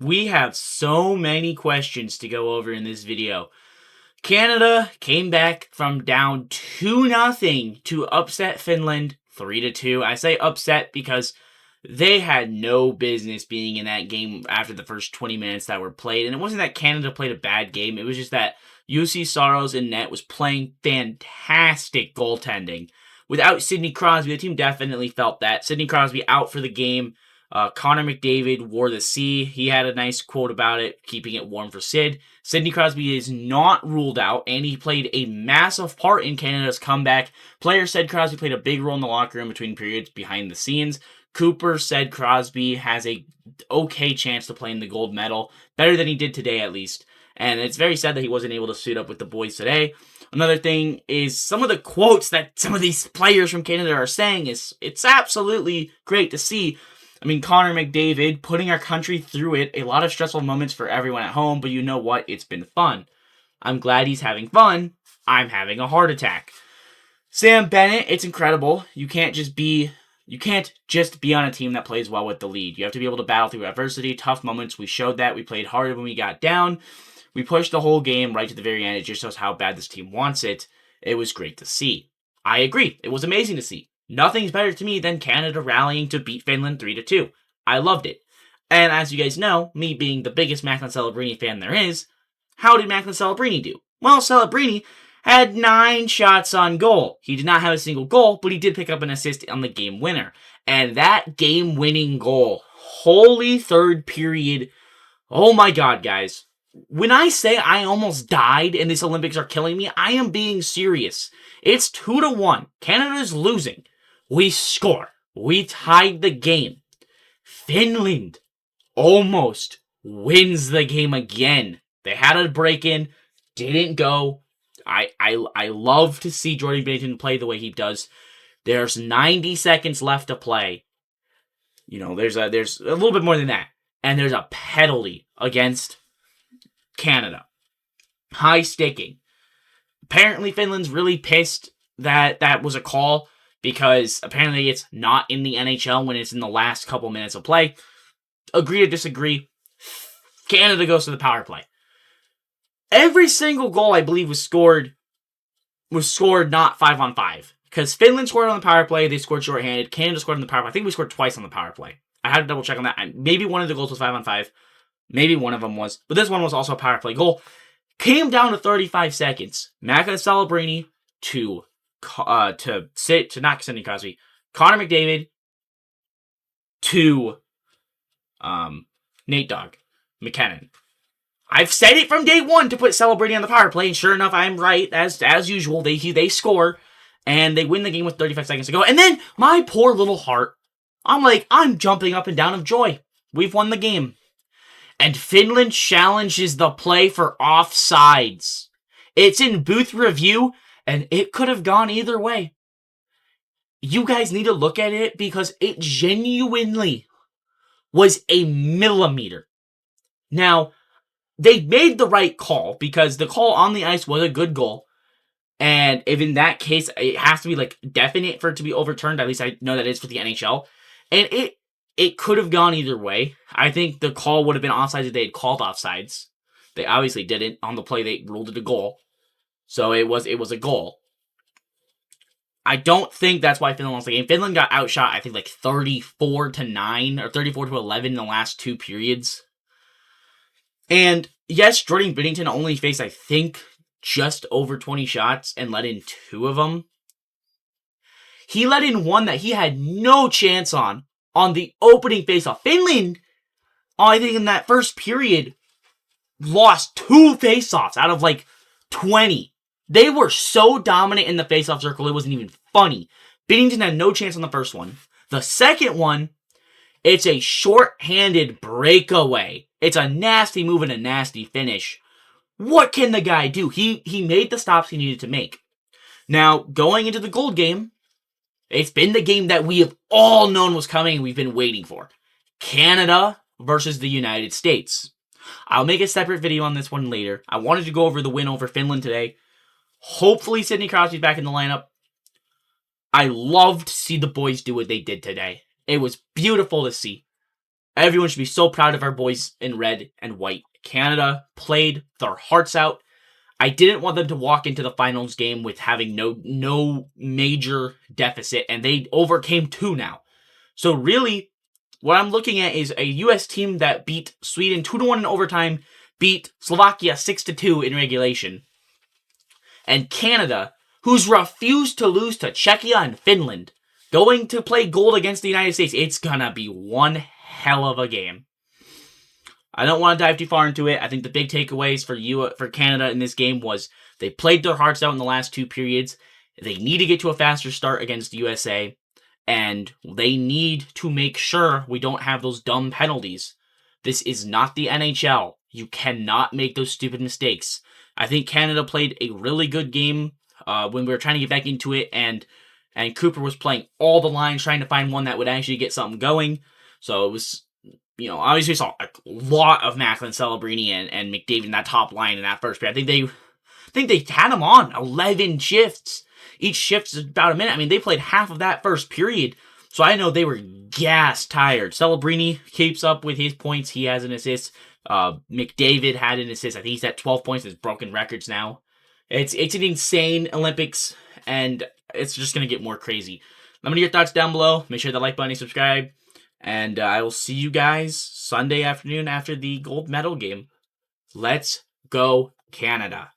We have so many questions to go over in this video. Canada came back from down 2-0 to upset Finland 3-2. I say upset because they had no business being in that game after the first 20 minutes that were played. And it wasn't that Canada played a bad game. It was just that U.S.A Saros in net was playing fantastic goaltending. Without Sidney Crosby, the team definitely felt that. Sidney Crosby out for the game. Connor McDavid wore the C. He had a nice quote about it, keeping it warm for Sid. Sidney Crosby is not ruled out, and he played a massive part in Canada's comeback. Players said Crosby played a big role in the locker room between periods behind the scenes. Cooper said Crosby has a okay chance to play in the gold medal, better than he did today at least. And it's very sad that he wasn't able to suit up with the boys today. Another thing is some of the quotes that some of these players from Canada are saying it's absolutely great to see. I mean, Connor McDavid putting our country through it, a lot of stressful moments for everyone at home, but you know what? It's been fun. I'm glad he's having fun. I'm having a heart attack. Sam Bennett, it's incredible. You can't just be on a team that plays well with the lead. You have to be able to battle through adversity, tough moments. We showed that. We played harder when we got down. We pushed the whole game right to the very end. It just shows how bad this team wants it. It was great to see. I agree. It was amazing to see. Nothing's better to me than Canada rallying to beat Finland 3-2. I loved it. And as you guys know, me being the biggest Macklin Celebrini fan there is, how did Macklin Celebrini do? Well, Celebrini had 9 shots on goal. He did not have a single goal, but he did pick up an assist on the game winner. And that game-winning goal, holy third period, oh my god, guys. When I say I almost died and this Olympics are killing me, I am being serious. It's 2-1. Canada's losing. We score. We tied the game. Finland almost wins the game again. They had a break-in, didn't go. I love to see Jordan Binnington play the way he does. There's 90 seconds left to play. You know, there's a little bit more than that. And there's a penalty against Canada. High sticking. Apparently Finland's really pissed that that was a call because apparently it's not in the NHL when it's in the last couple minutes of play. Agree to disagree. Canada goes to the power play. Every single goal, I believe, was scored not 5-on-5. Because Finland scored on the power play, they scored shorthanded. Canada scored on the power play. I think we scored twice on the power play. I had to double check on that. Maybe one of the goals was 5-on-5. Maybe one of them was. But this one was also a power play goal. Came down to 35 seconds. Macklin Celebrini to not Sidney Crosby. Connor McDavid to Nate Dogg McKinnon. I've said it from day one to put Celebrini on the power play, and sure enough, I'm right. As usual, they score, and they win the game with 35 seconds to go. And then, my poor little heart, I'm jumping up and down of joy. We've won the game. And Finland challenges the play for offsides. It's in booth review, and it could have gone either way. You guys need to look at it because it genuinely was a millimeter. Now, they made the right call because the call on the ice was a good goal. And if in that case, it has to be definite for it to be overturned. At least I know that is for the NHL. And it could have gone either way. I think the call would have been offsides if they had called offsides. They obviously didn't. On the play, they ruled it a goal. So it was a goal. I don't think that's why Finland lost the game. Finland got outshot, I think, 34-9 or 34-11 in the last 2 periods. And yes, Jordan Binnington only faced, I think, just over 20 shots and let in 2 of them. He let in one that he had no chance on the opening faceoff. Finland, I think in that first period, lost 2 faceoffs out of 20. They were so dominant in the faceoff circle, it wasn't even funny. Binnington had no chance on the first one. The second one, it's a short-handed breakaway. It's a nasty move and a nasty finish. What can the guy do? He made the stops he needed to make. Now, going into the gold game, it's been the game that we have all known was coming and we've been waiting for. Canada versus the United States. I'll make a separate video on this one later. I wanted to go over the win over Finland today. Hopefully Sidney Crosby's back in the lineup. I love to see the boys do what they did today. It was beautiful to see. Everyone should be so proud of our boys in red and white. Canada played their hearts out. I didn't want them to walk into the finals game with having no major deficit, and they overcame 2 now. So really, what I'm looking at is a U.S. team that beat Sweden 2-1 in overtime, beat Slovakia 6-2 in regulation, and Canada, who's refused to lose to Czechia and Finland, going to play gold against the United States. It's gonna be one hell of a game. I don't want to dive too far into it. I think the big takeaways for Canada in this game was they played their hearts out in the last 2 periods. They need to get to a faster start against USA, and they need to make sure we don't have those dumb penalties. This is not the NHL. You cannot make those stupid mistakes. I think Canada played a really good game when we were trying to get back into it, and Cooper was playing all the lines, trying to find one that would actually get something going. So it was, obviously we saw a lot of Macklin, Celebrini, and McDavid in that top line in that first period. I think they had them on 11 shifts. Each shift is about a minute. I mean, they played half of that first period, so I know they were gas tired. Celebrini keeps up with his points. He has an assist. McDavid had an assist. I think he's at 12 points. He's broken records now. It's an insane Olympics, and it's just going to get more crazy. Let me know your thoughts down below. Make sure to like button and subscribe. And I will see you guys Sunday afternoon after the gold medal game. Let's go, Canada.